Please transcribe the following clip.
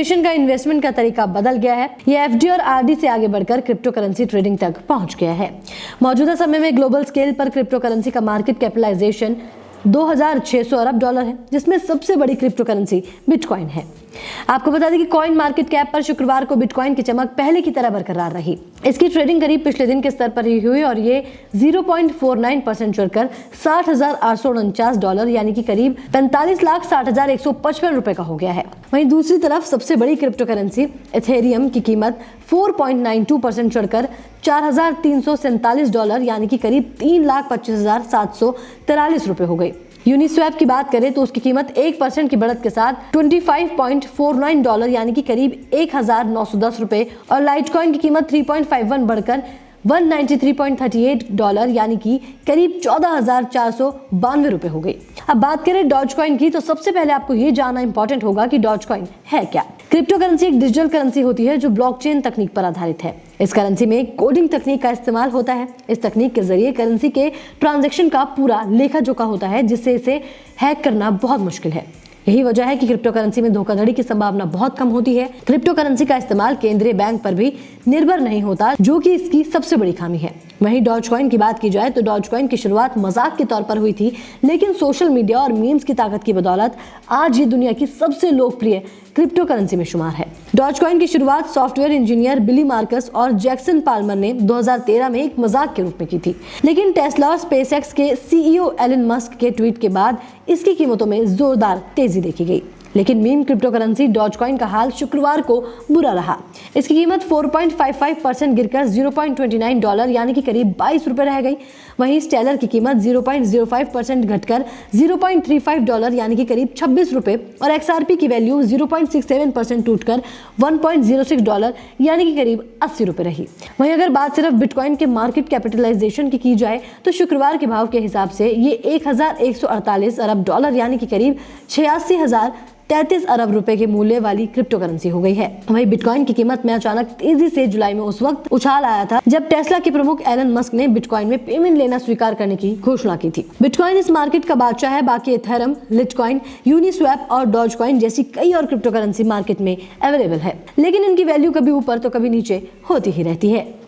Generation का investment का तरीका बदल गया है। ये एफडी और आरडी से आगे बढ़कर क्रिप्टो करेंसी ट्रेडिंग तक पहुंच गया है। मौजूदा समय में ग्लोबल स्केल पर क्रिप्टो करेंसी का मार्केट कैपिटलाइजेशन $2600 अरब है, जिसमें सबसे बड़ी क्रिप्टो करेंसी बिटकॉइन है। आपको बता दें कि कॉइन मार्केट कैप पर शुक्रवार को बिटकॉइन की चमक पहले की तरह बरकरार रही। इसकी ट्रेडिंग करीब पिछले दिन के स्तर पर ही हुई और ये 0.49% चढ़कर $60,849 यानी कि करीब 45,60,155 रुपए का हो गया है। वहीं दूसरी तरफ सबसे बड़ी क्रिप्टो करेंसी इथेरियम की कीमत 4.92% चढ़कर $4,347 यानी कि करीब 3,25,743 रुपए हो गई। यूनिस्वैप की बात करें तो उसकी कीमत 1% की बढ़त के साथ $25.49 यानी कि करीब 1,910 रुपए और लाइटकॉइन की कीमत 3.51 बढ़कर $193.38 यानी कि करीब 14,492 रुपए हो गई। अब बात करें डॉजकॉइन की, तो सबसे पहले आपको ये जानना इंपॉर्टेंट होगा कि डॉजकॉइन है क्या। क्रिप्टो करेंसी एक डिजिटल करेंसी होती है जो ब्लॉकचेन तकनीक पर आधारित है। इस करेंसी में कोडिंग तकनीक का इस्तेमाल होता है। इस तकनीक के जरिए करेंसी के ट्रांजैक्शन का पूरा लेखा जोखा होता है, जिससे इसे हैक करना बहुत मुश्किल है। यही वजह है कि क्रिप्टो करेंसी में धोखाधड़ी की संभावना बहुत कम होती है। क्रिप्टो करेंसी का इस्तेमाल केंद्रीय बैंक पर भी निर्भर नहीं होता, जो कि इसकी सबसे बड़ी खामी है। वहीं डॉजकॉइन की बात की जाए तो डॉजकॉइन की शुरुआत मजाक के तौर पर हुई थी, लेकिन सोशल मीडिया और मीम्स की ताकत की बदौलत आज ये दुनिया की सबसे लोकप्रिय क्रिप्टो करेंसी में शुमार है। डॉजकॉइन की शुरुआत सॉफ्टवेयर इंजीनियर बिली मार्कस और जैक्सन पाल्मर ने 2013 में एक मजाक के रूप में की थी, लेकिन टेस्ला और स्पेसएक्स के सीईओ एलन मस्क के ट्वीट के बाद इसकी कीमतों में जोरदार तेजी देखी गई। लेकिन मीम क्रिप्टो करेंसी डॉजकॉइन का हाल शुक्रवार को बुरा रहा। इसकी कीमत 4.55% गिरकर $0.29 यानी कि करीब 22 रुपए रह गई। वहीं स्टेलर की कीमत 0.05% घटकर $0.35 यानी कि करीब 26 रुपए और XRP की वैल्यू 0.67% टूटकर $1.06 यानी कि करीब 80 रुपए रही। वहीं अगर बात सिर्फ बिटकॉइन के मार्केट कैपिटलाइजेशन की जाए तो शुक्रवार के भाव के हिसाब से ये $1,148 अरब यानी कि करीब 86,033 अरब रुपए के मूल्य वाली क्रिप्टो करेंसी हो गई है। वहीं बिटकॉइन की कीमत में अचानक तेजी से जुलाई में उस वक्त उछाल आया था जब टेस्ला के प्रमुख एलन मस्क ने बिटकॉइन में पेमेंट लेना स्वीकार करने की घोषणा की थी। बिटकॉइन इस मार्केट का बादशाह है। बाकी इथेरियम, लिटकॉइन, यूनिस्वैप और डॉजकॉइन जैसी कई और क्रिप्टो करेंसी मार्केट में अवेलेबल है, लेकिन इनकी वैल्यू कभी ऊपर तो कभी नीचे होती ही रहती है।